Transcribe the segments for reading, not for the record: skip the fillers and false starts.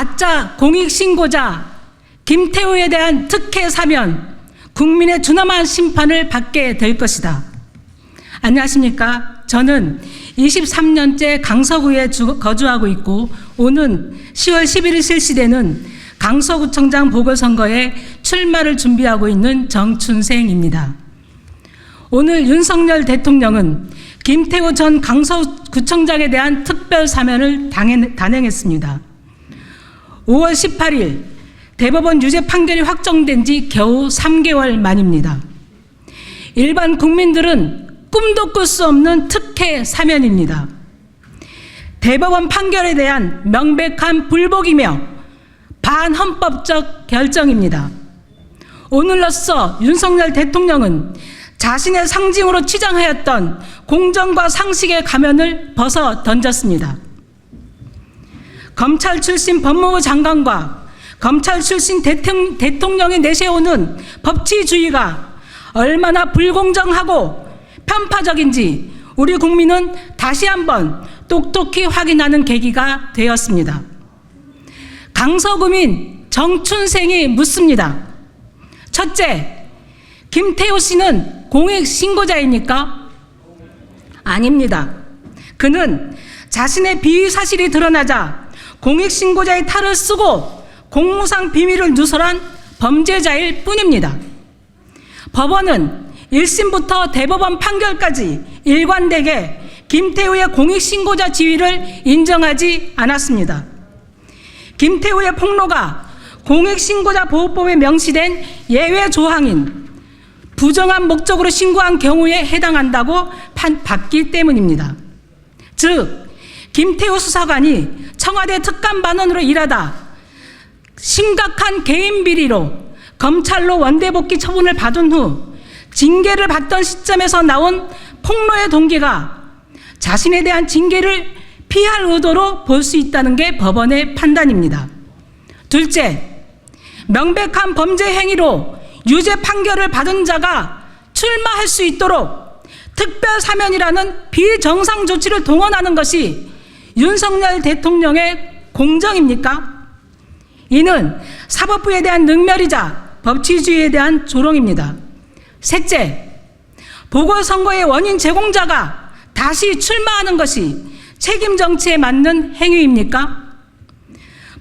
가짜 공익신고자 김태우에 대한 특혜 사면 국민의 준엄한 심판을 받게 될 것이다. 안녕하십니까? 저는 23년째 강서구에 거주하고 있고 오는 10월 11일 실시되는 강서구청장 보궐선거에 출마를 준비하고 있는 정춘생입니다. 오늘 윤석열 대통령은 김태우 전 강서구청장에 대한 특별 사면을 단행했습니다. 5월 18일 대법원 유죄 판결이 확정된 지 겨우 3개월 만입니다. 일반 국민들은 꿈도 꿀 수 없는 특혜 사면입니다. 대법원 판결에 대한 명백한 불복이며 반헌법적 결정입니다. 오늘로써 윤석열 대통령은 자신의 상징으로 치장하였던 공정과 상식의 가면을 벗어 던졌습니다. 검찰 출신 법무부 장관과 검찰 출신 대통령이 내세우는 법치주의가 얼마나 불공정하고 편파적인지 우리 국민은 다시 한번 똑똑히 확인하는 계기가 되었습니다. 강서구민 정춘생이 묻습니다. 첫째, 김태우 씨는 공익신고자입니까? 아닙니다. 그는 자신의 비위 사실이 드러나자 공익신고자의 탈을 쓰고 공무상 비밀을 누설한 범죄자일 뿐입니다. 법원은 1심부터 대법원 판결까지 일관되게 김태우의 공익신고자 지위를 인정하지 않았습니다. 김태우의 폭로가 공익신고자 보호법에 명시된 예외 조항인 부정한 목적으로 신고한 경우에 해당한다고 봤기 때문입니다. 즉, 김태우 수사관이 청와대 특감반원으로 일하다 심각한 개인 비리로 검찰로 원대복귀 처분을 받은 후 징계를 받던 시점에서 나온 폭로의 동기가 자신에 대한 징계를 피할 의도로 볼 수 있다는 게 법원의 판단입니다. 둘째, 명백한 범죄 행위로 유죄 판결을 받은 자가 출마할 수 있도록 특별 사면이라는 비정상 조치를 동원하는 것이 윤석열 대통령의 공정입니까? 이는 사법부에 대한 능멸이자 법치주의에 대한 조롱입니다. 셋째, 보궐선거의 원인 제공자가 다시 출마하는 것이 책임 정치에 맞는 행위입니까?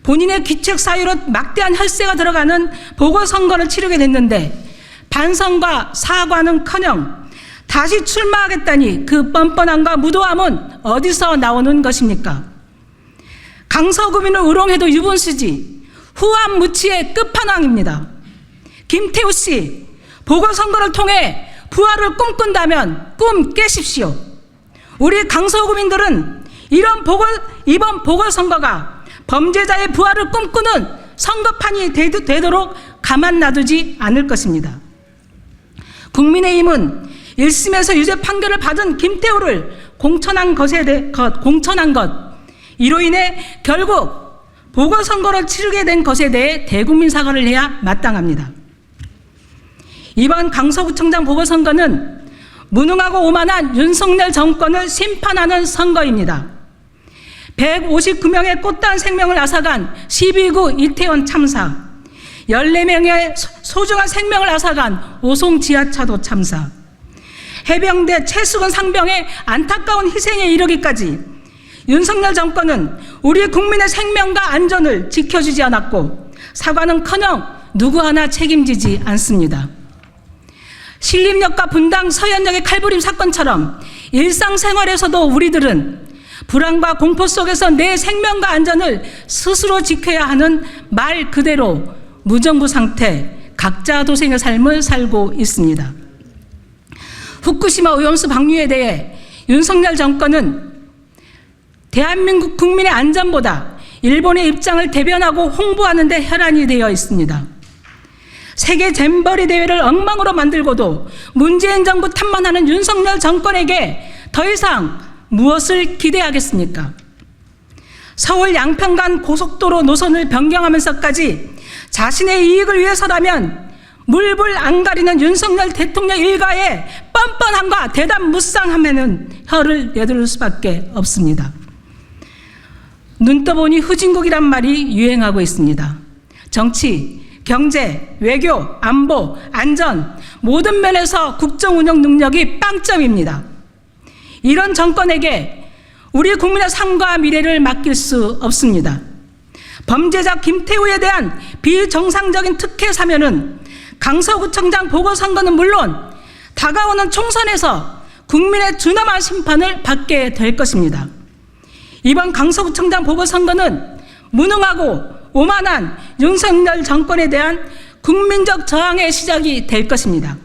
본인의 귀책 사유로 막대한 혈세가 들어가는 보궐선거를 치르게 됐는데 반성과 사과는커녕 다시 출마하겠다니 그 뻔뻔함과 무도함은 어디서 나오는 것입니까? 강서구민을 우롱해도 유분수지 후한무치의 끝판왕입니다. 김태우 씨, 보궐선거를 통해 부활을 꿈꾼다면 꿈 깨십시오. 우리 강서구민들은 이번 보궐선거가 범죄자의 부활을 꿈꾸는 선거판이 되도록 가만 놔두지 않을 것입니다. 국민의힘은 1심에서 유죄 판결을 받은 김태우를 공천한 것, 이로 인해 결국 보궐선거를 치르게 된 것에 대해 대국민 사과를 해야 마땅합니다. 이번 강서구청장 보궐선거는 무능하고 오만한 윤석열 정권을 심판하는 선거입니다. 159명의 꽃단 생명을 앗아간 12구 이태원 참사, 14명의 소중한 생명을 앗아간 오송 지하차도 참사, 해병대 최수근 상병의 안타까운 희생에 이르기까지 윤석열 정권은 우리 국민의 생명과 안전을 지켜주지 않았고 사과는커녕 누구 하나 책임지지 않습니다. 신림역과 분당 서현역의 칼부림 사건처럼 일상생활에서도 우리들은 불안과 공포 속에서 내 생명과 안전을 스스로 지켜야 하는 말 그대로 무정부 상태, 각자 도생의 삶을 살고 있습니다. 후쿠시마 오염수 방류에 대해 윤석열 정권은 대한민국 국민의 안전보다 일본의 입장을 대변하고 홍보하는 데 혈안이 되어 있습니다. 세계 잼버리 대회를 엉망으로 만들고도 문재인 정부 탓만하는 윤석열 정권에게 더 이상 무엇을 기대하겠습니까? 서울 양평 간 고속도로 노선을 변경하면서까지 자신의 이익을 위해서라면 물불 안 가리는 윤석열 대통령 일가의 뻔뻔함과 대담무쌍함에는 혀를 내두를 수밖에 없습니다. 눈 떠보니 후진국이란 말이 유행하고 있습니다. 정치, 경제, 외교, 안보, 안전 모든 면에서 국정 운영 능력이 빵점입니다. 이런 정권에게 우리 국민의 삶과 미래를 맡길 수 없습니다. 범죄자 김태우에 대한 비정상적인 특혜 사면은 강서구청장 보궐선거는 물론 다가오는 총선에서 국민의 준엄한 심판을 받게 될 것입니다. 이번 강서구청장 보궐선거는 무능하고 오만한 윤석열 정권에 대한 국민적 저항의 시작이 될 것입니다.